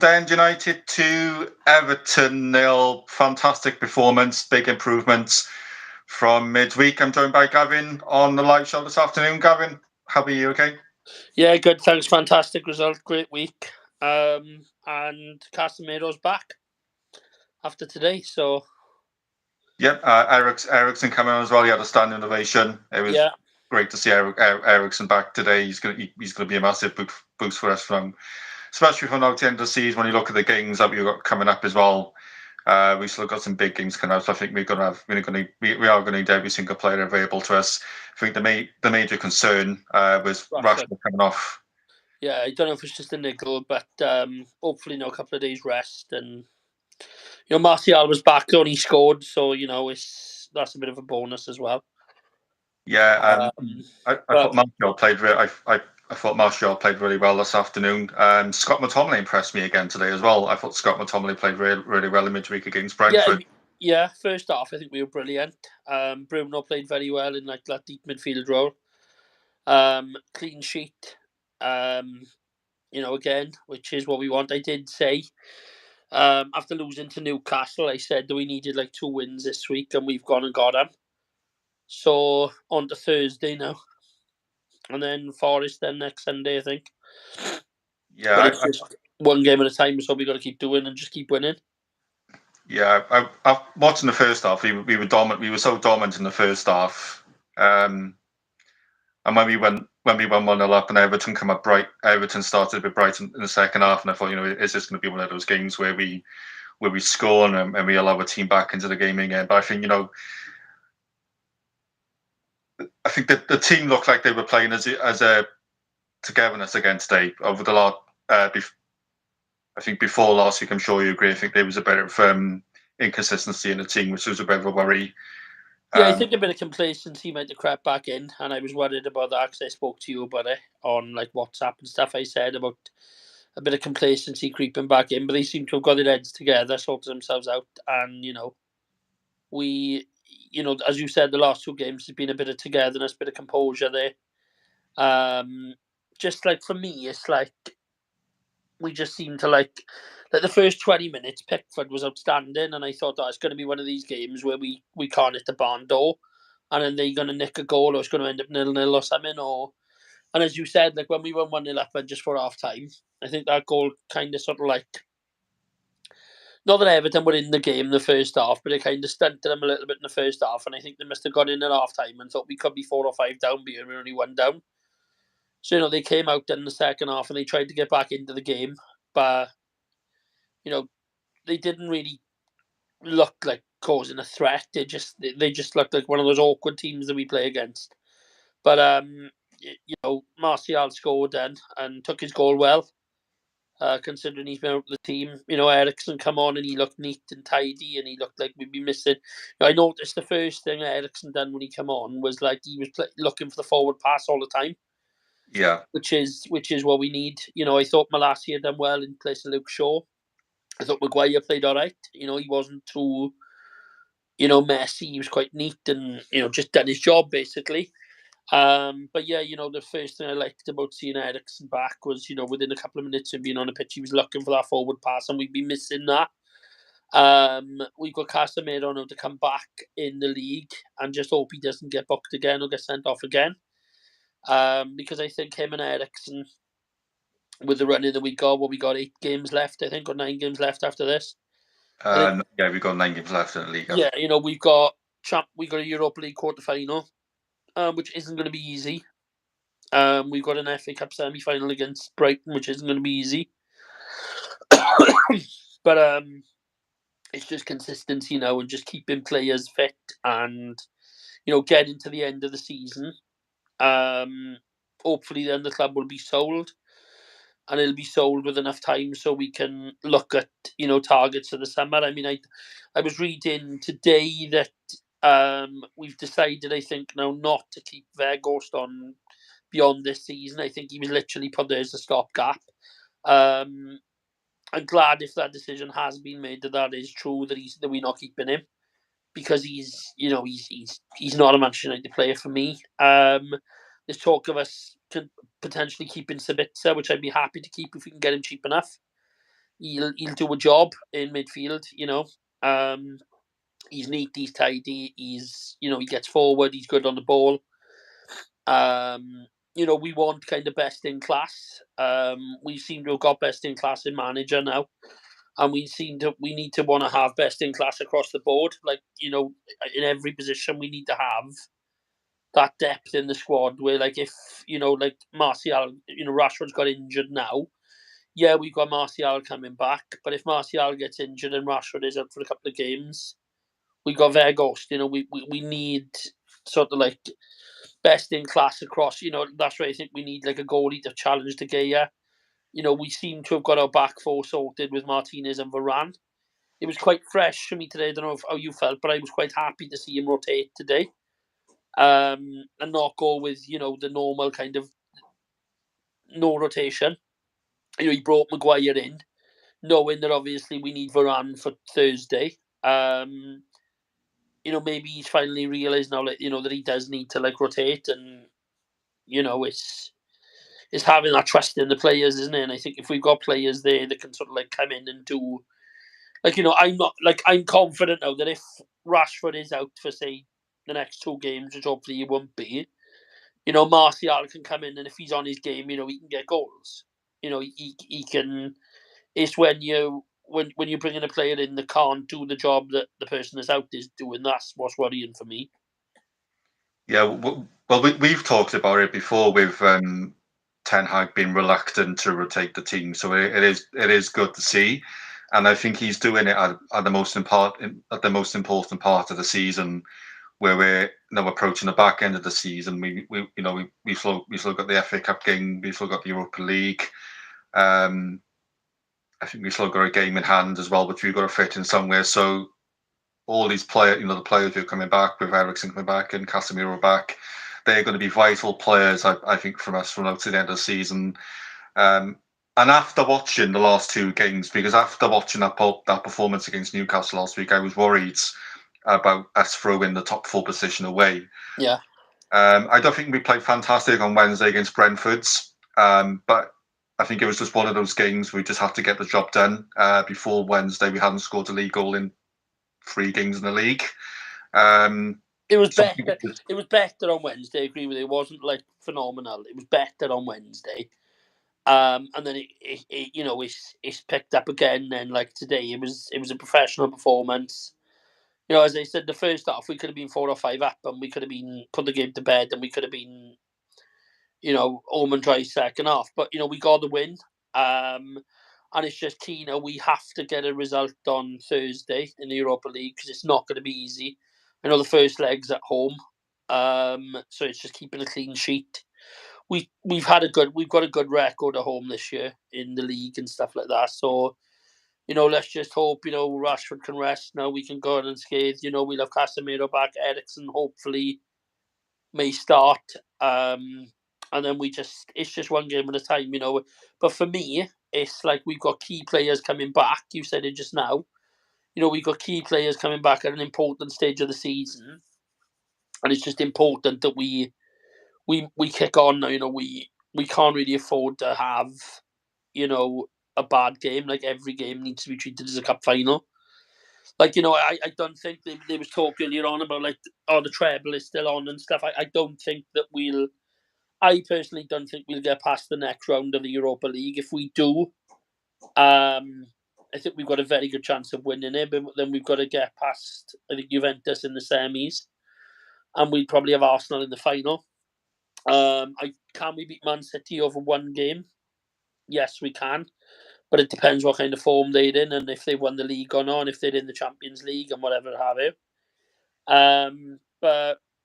Stand United to Everton 0. Fantastic performance, big improvements from midweek. I'm joined by Gavin on the live show this afternoon. Gavin, how are you? Okay? Yeah, good. Thanks. Fantastic result. Great week. And Casemiro's back after today. So Yep. Ericsson coming on as well. He had a standing ovation. It was yeah, great to see Ericsson back today. He's gonna be a massive boost for us especially from now to the end of the season. When you look at the games that we've got coming up as well. We still got some big games coming up, so I think we are going to need every single player available to us. I think the major concern was Rashford coming off. Yeah, I don't know if it's just a niggle, but hopefully, a couple of days rest, and Martial was back and he scored, so that's a bit of a bonus as well. Yeah, I thought Martial played. I thought Martial played really well this afternoon. Scott McTominay impressed me again today as well. I thought Scott McTominay played really well in midweek against Brentford. Yeah. First half, I think we were brilliant. Bruno played very well in that deep midfield role. Clean sheet. Again, which is what we want. I did say after losing to Newcastle, I said that we needed 2 wins this week, and we've gone and got them. So on to Thursday now, and then Forest then next Sunday, I think. Yeah, but it's just one game at a time, so we got to keep doing and just keep winning. Yeah, I watching the first half. We were dominant. We were so dominant in the first half. And when we won 1-0 up and Everton come up bright, Everton started a bit bright in the second half, and I thought, is this going to be one of those games where we score and we allow a team back into the game again? But I think that the team looked like they were playing as a togetherness again today. Over the last, I think before last week, I'm sure you agree. I think there was a bit of inconsistency in the team, which was a bit of a worry. Yeah, I think a bit of complacency might have crept back in, and I was worried about that because I spoke to you about it on WhatsApp and stuff. I said about a bit of complacency creeping back in, but they seem to have got their heads together, sorted themselves out, and we, as you said, the last 2 games has been a bit of togetherness, a bit of composure there. Just for me, it's we just seem to the first 20 minutes, Pickford was outstanding, and I thought it's going to be one of these games where we can't hit the barn door, and then they're going to nick a goal, or it's going to end up 0-0 or something. And as you said, when we won 1-0 up and just for half time, I think that goal kind of sort of not that Everton were in the game in the first half, but it kind of stunted them a little bit in the first half, and I think they must have gone in at half time and thought we could be 4 or 5 down, but we're only 1 down. So they came out in the second half and they tried to get back into the game, but they didn't really look like causing a threat. They just looked like one of those awkward teams that we play against. But Martial scored then and took his goal well, considering he's been out of the team. Ericsson come on and he looked neat and tidy, and he looked like we'd be missing. I noticed the first thing Ericsson done when he come on was he was looking for the forward pass all the time. Yeah, which is what we need. I thought Malacia done well in place of Luke Shaw. I thought Maguire played all right. He wasn't too, messy. He was quite neat and just done his job basically. But yeah, the first thing I liked about seeing Ericsson back was within a couple of minutes of being on the pitch, he was looking for that forward pass, and we'd be missing that. We've got Casemiro now to come back in the league, and just hope he doesn't get booked again or get sent off again. Because I think him and Ericsson, with the running that we got, we got 8 games left, I think, or 9 games left after this. yeah, we've got 9 games left in the league. Yeah, we've got a Europa League quarter final, which isn't going to be easy. We've got an FA Cup semi final against Brighton, which isn't going to be easy. But it's just consistency now and just keeping players fit and getting to the end of the season. Hopefully, then the club will be sold. And it'll be sold with enough time so we can look at targets for the summer. I mean, I was reading today that we've decided, I think, now not to keep Weghorst on beyond this season. I think he was literally put there as a stopgap. I'm glad if that decision has been made that is true, that we're not keeping him, because he's not a Manchester United player for me. There's talk of us potentially keeping Sabitzer, which I'd be happy to keep if we can get him cheap enough. he'll do a job in midfield. He's neat, he's tidy, he gets forward, he's good on the ball. We want kind of best in class. We seem to have got best in class in manager now, and we need to want to have best in class across the board. Like, in every position, we need to have that depth in the squad. Where, like, if like Martial, Rashford's got injured now. Yeah, we've got Martial coming back, but if Martial gets injured and Rashford is out for a couple of games, we got Vegas. We need sort of like best in class across. That's why I think we need like a goalie to challenge De Gea. We seem to have got our back four sorted with Martinez and Varane. It was quite fresh for me today. I don't know how you felt, but I was quite happy to see him rotate today, and not go with the normal kind of no rotation. He brought Maguire in, knowing that obviously we need Varane for Thursday. Maybe he's finally realised now, that he does need to like rotate, and it's having that trust in the players, isn't it? And I think if we've got players there that can sort of like come in and do, I'm confident now that if Rashford is out for say the next 2 games, which hopefully he won't be, Martial can come in, and if he's on his game, he can get goals. He can. It's when you bring in a player in that can't do the job that the person that's out is doing. That's what's worrying for me. Yeah, well, we've talked about it before with Ten Hag being reluctant to rotate the team, so it is good to see, and I think he's doing it at the most important part of the season, where we're now approaching the back end of the season. We still got the FA Cup game, we still got the Europa League. I think we still got a game in hand as well, which we've got to fit in somewhere. So all these players, the players who are coming back, with Eriksen coming back and Casemiro back, they're going to be vital players, I think, from us from now to the end of the season. And after watching the last 2 games, because after watching that performance against Newcastle last week, I was worried about us throwing the top 4 position away. Yeah. I don't think we played fantastic on Wednesday against Brentford, but I think it was just one of those games we just had to get the job done. Before Wednesday, we hadn't scored a league goal in 3 games in the league. It was better. It was better on Wednesday. I agree with you. It wasn't like phenomenal. It was better on Wednesday. And then it's picked up again. Then like today, it was a professional performance. As I said, the first half we could have been 4 or 5 up, and we could have been put the game to bed, and we could have been, home and dry second half. But we got the win. And it's just key. We have to get a result on Thursday in the Europa League because it's not going to be easy. I know the first leg's at home, so it's just keeping a clean sheet. We've got a good record at home this year in the league and stuff like that. So let's just hope Rashford can rest now. We can go on unscathed. We'll have Casemiro back. Eriksen hopefully may start. And then it's just one game at a time. But for me, it's like we've got key players coming back. You said it just now. We've got key players coming back at an important stage of the season, and it's just important that we kick on now. We can't really afford to have a bad game. Like every game needs to be treated as a cup final. Like I don't think they was talking earlier on about like the treble is still on and stuff. I don't think that we'll. I personally don't think we'll get past the next round of the Europa League. If we do, I think we've got a very good chance of winning it. But then we've got to get past, I think, Juventus in the semis, and we'd probably have Arsenal in the final. Can we beat Man City over 1 game? Yes, we can. But it depends what kind of form they're in and if they won the league or not, and if they're in the Champions League and whatever have you.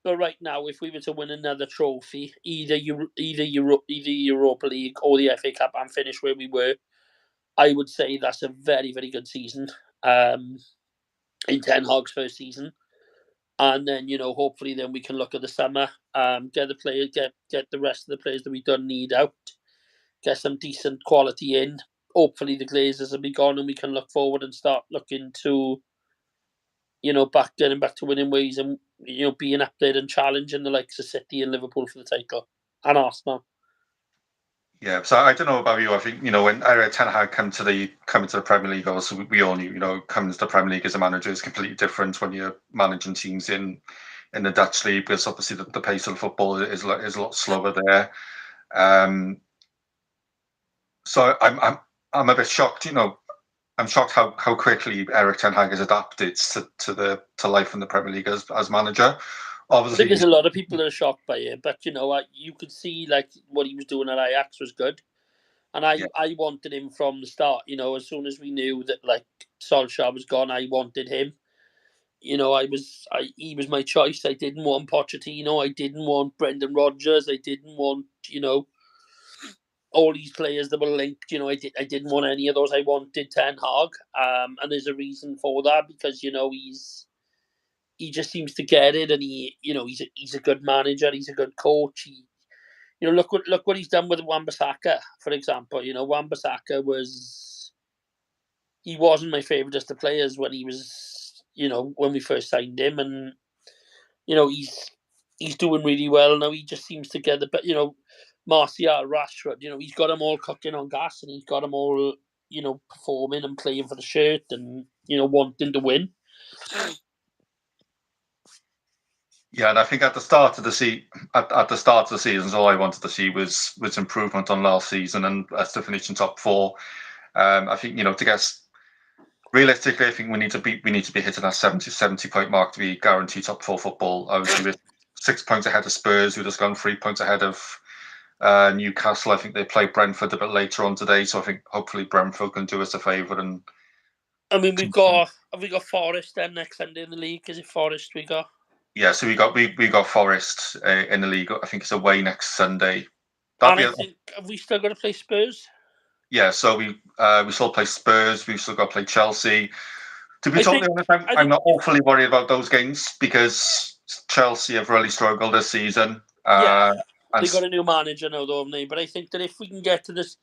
But right now, if we were to win another trophy, either Europa League or the FA Cup, and finish where we were, I would say that's a very, very good season. In Ten Hag's first season, and then hopefully then we can look at the summer, get the players, get the rest of the players that we don't need out, get some decent quality in. Hopefully the Glazers will be gone, and we can look forward and start looking to getting back to winning ways, and being up there and challenging the likes of City and Liverpool for the title, and Arsenal. Yeah, so I don't know about you. I think when Eric Ten Hag come to the Premier League, also we all knew coming to the Premier League as a manager is completely different when you're managing teams in the Dutch league, because obviously the pace of the football is a lot slower there. Um, so I'm a bit shocked. I'm shocked how quickly Eric Ten Hag has adapted to life in the Premier League as manager. I think Obviously, there's a lot of people that are shocked by it, but you could see like what he was doing at Ajax was good, and yeah, I wanted him from the start. As soon as we knew that like Solskjaer was gone, I wanted him. He was my choice. I didn't want Pochettino. I didn't want Brendan Rodgers. I didn't want all these players that were linked. I didn't want any of those. I wanted Ten Hag, and there's a reason for that because he just seems to get it, and he's a good manager. He's a good coach. Look what he's done with Wan-Bissaka, for example. Wan-Bissaka he wasn't my favourite of the players when he was when we first signed him, and he's doing really well now. He just seems to get the but Martial, Rashford, he's got them all cooking on gas, and he's got them all performing and playing for the shirt, and wanting to win. yeah, and I think at the start of the season, all I wanted to see was improvement on last season and us to finish in top four. I think to get realistically, I think we need to be hitting that 70 point mark to be guaranteed top four football. Obviously, we're 6 points ahead of Spurs, who just gone 3 points ahead of Newcastle. I think they play Brentford a bit later on today, so I think hopefully Brentford can do us a favour. And I mean, have we got Forest then next Sunday in the league? Is it Forest we got? yeah, so we got Forest in the league. I think it's away next Sunday. That'd And be I think have we still got to play Spurs? yeah. So we still play Spurs. We've still got to play Chelsea. To be I totally think honest, I I'm think not awfully worried about those games because Chelsea have really struggled this season. yeah, And they got a new manager now, though, haven't they? But I think that if we can get to this,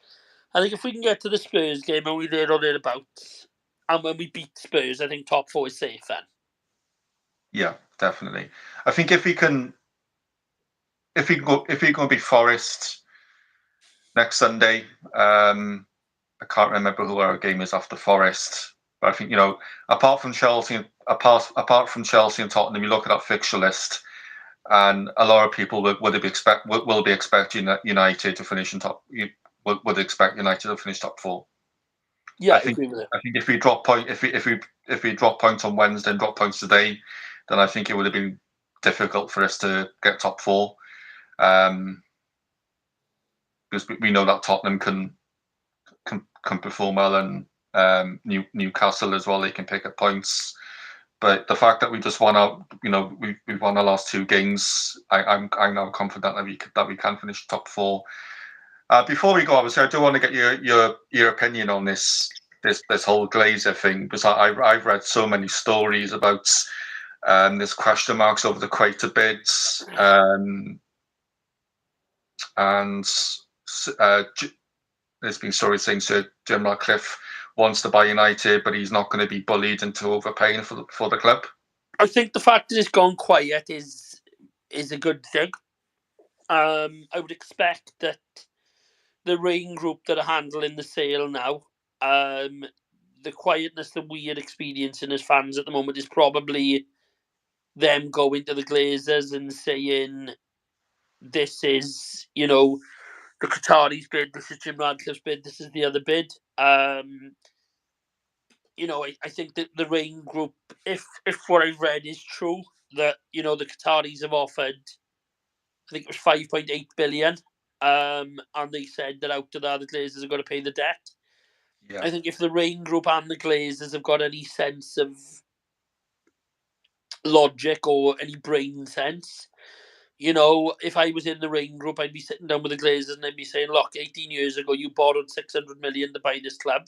I think if we can get to the Spurs game and we there or thereabouts, and when we beat Spurs, I think top four is safe then. yeah, definitely. I think if we can beat Forest next Sunday, I can't remember who our game is after Forest, but I think apart from Chelsea, apart from Chelsea and Tottenham, you look at that fixture list, and a lot of people will be expecting United to finish in top. Would expect United to finish top four. Yeah, I I think agree with it. I think if we drop points on Wednesday and drop points today, then I think it would have been difficult for us to get top four. Because we know that Tottenham can perform well, and Newcastle as well. They can pick up points, but the fact that we just won out, we won our last two games. I'm now confident that we can finish top four. Before we go, obviously, I do want to get your opinion on this whole Glazer thing, because I've read so many stories about there's question marks over the Quater bids, and there's been stories saying Sir Jim Ratcliffe wants to buy United, but he's not going to be bullied into overpaying for the club. I think the fact that it's gone quiet is a good thing. I would expect that the Rain Group that are handling the sale now, the quietness that we are experiencing as fans at the moment is probably them going to the Glazers and saying, this is, the Qataris bid, this is Jim Radcliffe's bid, this is the other bid. I think that the Rain Group, if what I've read is true, that, the Qataris have offered, I think it was 5.8 billion. And they said that out of that, the Glazers are going to pay the debt. Yeah, I think if the Rain Group and the Glazers have got any sense of logic or any brain sense, if I was in the Rain Group, I'd be sitting down with the Glazers and I'd be saying, look, 18 years ago, you borrowed 600 million to buy this club.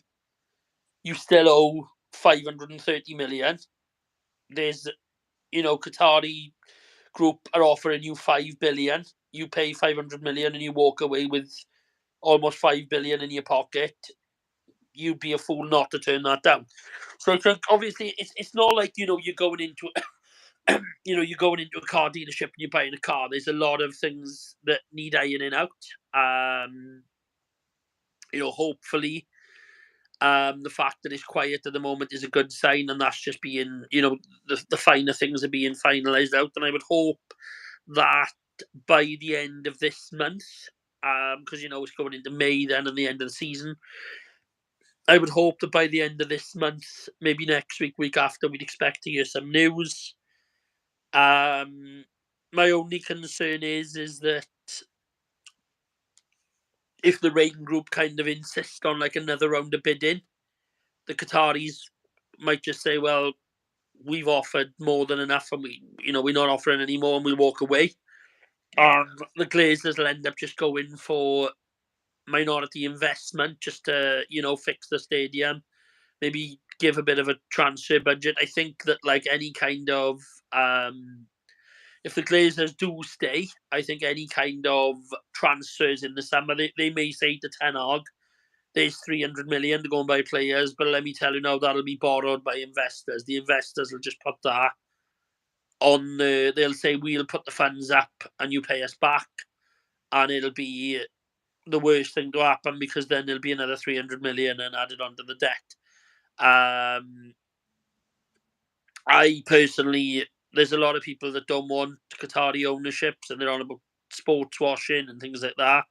You still owe 530 million. There's, Qatari group are offering you 5 billion. You pay 500 million and you walk away with almost 5 billion in your pocket. You'd be a fool not to turn that down. So I think obviously it's not like you're going into you're going into a car dealership and you're buying a car. There's a lot of things that need ironing out. hopefully, the fact that it's quiet at the moment is a good sign, and that's just being, the finer things are being finalised out. And I would hope that by the end of this month, because it's going into May then and the end of the season, I would hope that by the end of this month, maybe next week, week after, we'd expect to hear some news. My only concern is that if the rating group kind of insist on like another round of bidding, the Qataris might just say, well, we've offered more than enough and we're not offering any more and we'll walk away. The Glazers will end up just going for minority investment just to, fix the stadium, maybe give a bit of a transfer budget. I think that like any kind of if the Glazers do stay, I think any kind of transfers in the summer, they may say to Ten Hag, there's 300 million to go and buy players, but let me tell you now, that'll be borrowed by investors. The investors will just put that on they'll say, we'll put the funds up and you pay us back. And it'll be the worst thing to happen because then there'll be another 300 million and added onto the debt. I personally, there's a lot of people that don't want Qatari ownerships and they're on about sports washing and things like that.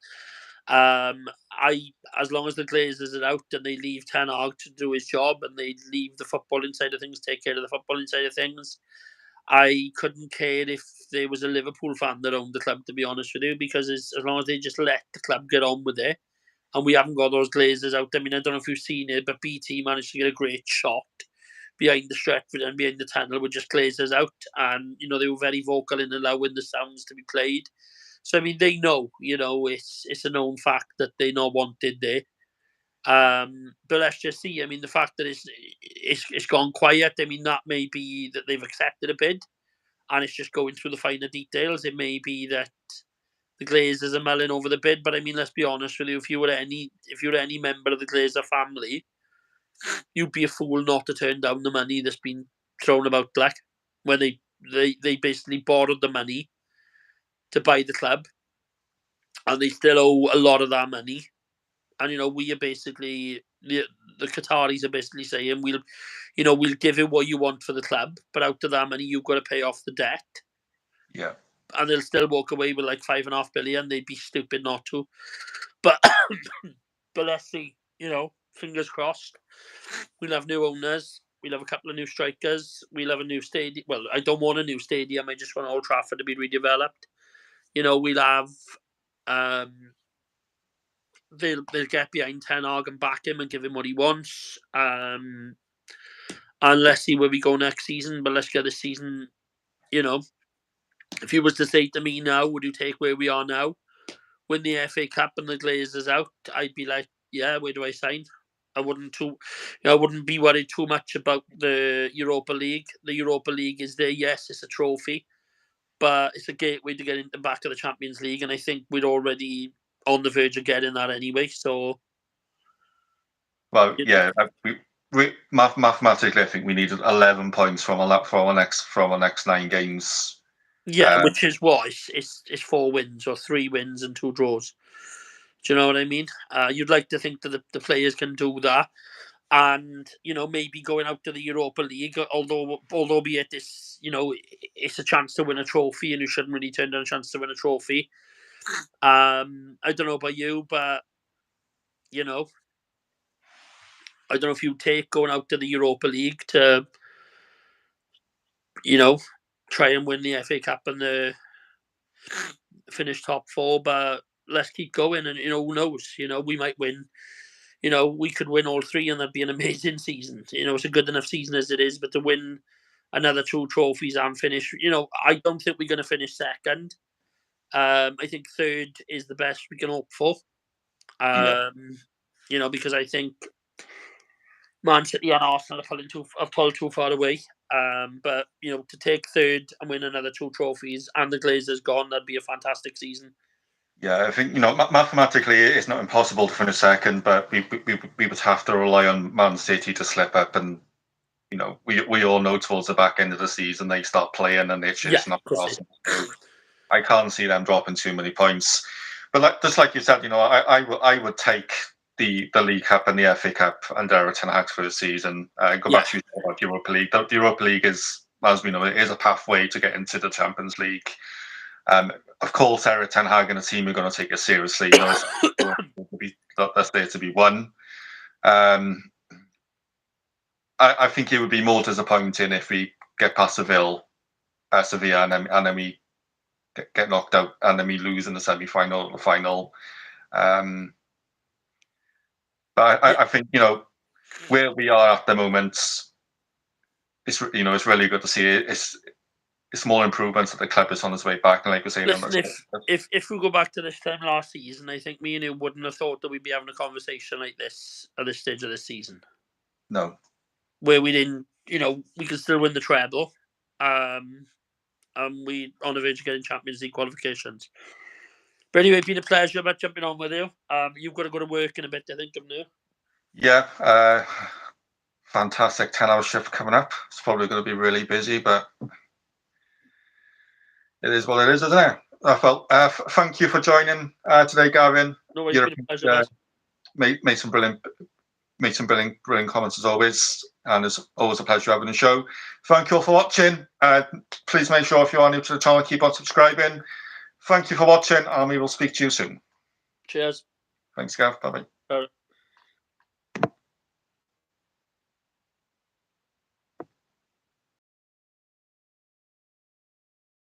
As long as the Glazers are out and they leave Ten Hag to do his job and they leave the footballing side of things, take care of the footballing side of things, I couldn't care if there was a Liverpool fan that owned the club, to be honest with you, because as long as they just let the club get on with it, and we haven't got those Glazers out. I mean, I don't know if you've seen it, but BT managed to get a great shot behind the Stretford and behind the tunnel with just Glazers out, and they were very vocal in allowing the sounds to be played. So I mean, they know, it's a known fact that they're not wanted there. But let's just see. I mean, the fact that it's gone quiet, I mean, that may be that they've accepted a bid, and it's just going through the finer details. It may be that the Glazers are mulling over the bid, but I mean, let's be honest with you. If you were any member of the Glazer family, you'd be a fool not to turn down the money that's been thrown about, like when they basically borrowed the money to buy the club, and they still owe a lot of that money. And we are basically the Qataris are basically saying we'll give you what you want for the club, but out of that money you've got to pay off the debt. Yeah. And they'll still walk away with like 5.5 billion. They'd be stupid not to. But but let's see. Fingers crossed. We'll have new owners. We'll have a couple of new strikers. We'll have a new stadium. Well, I don't want a new stadium. I just want Old Trafford to be redeveloped. We'll have. They'll get behind Ten Hag and back him and give him what he wants. And let's see where we go next season. But let's get this season. If you was to say to me now, would you take where we are now, win the FA Cup and the Glazers out? I'd be like, yeah, where do I sign? I wouldn't be worried too much about the Europa League. The Europa League is there. Yes, it's a trophy, but it's a gateway to get into the back of the Champions League, and I think we're already on the verge of getting that anyway. So, well, yeah, we mathematically, I think we needed 11 points from our next 9 games. Yeah, which is what it's 4 wins or 3 wins and 2 draws. Do you know what I mean? You'd like to think that the players can do that, and maybe going out to the Europa League, although be it this, it's a chance to win a trophy, and you shouldn't really turn down a chance to win a trophy. I don't know about you, but I don't know if you take going out to the Europa League to try and win the FA Cup and the finish top 4, but let's keep going, and who knows? We might win. We could win all 3 and that'd be an amazing season. It's a good enough season as it is, but to win another 2 trophies and finish, I don't think we're going to finish second. I think third is the best we can hope for. Because I think Man City and Arsenal have pulled too far away. But to take third and win another 2 trophies and the Glazers gone, that'd be a fantastic season. Yeah, I think mathematically it's not impossible to finish second, but we would have to rely on Man City to slip up, and we all know towards the back end of the season they start playing and it's just not possible. I can't see them dropping too many points. But just like you said, I would take the League Cup and the FA Cup under Everton Hag's first season. Go back to you about Europa League. The Europa League is, as we know, it is a pathway to get into the Champions League. Of course, Eric Ten Hag and the team are going to take it seriously. It's that's there to be won. I think it would be more disappointing if we get past Sevilla, and then we get knocked out, and then we lose in the semi-final or the final. But I think where we are at the moment, it's really good to see it. It's more improvements that the club is on its way back, and like we're saying, listen, if we go back to this time last season, I think me and you wouldn't have thought that we'd be having a conversation like this at this stage of the season. No, where we didn't, we could still win the treble, and we on the verge of getting Champions League qualifications. But anyway, it's been a pleasure about jumping on with you. You've got to go to work in a bit, I think, haven't you? Yeah, fantastic 10-hour shift coming up. It's probably going to be really busy, but it is what it is, isn't it? Well, thank you for joining today, Gavin. No, it's been a pleasure. Made some brilliant comments as always, and it's always a pleasure having the show. Thank you all for watching. Please make sure if you are new to the channel, keep on subscribing. Thank you for watching, and we will speak to you soon. Cheers. Thanks, Gav. Bye-bye. Bye.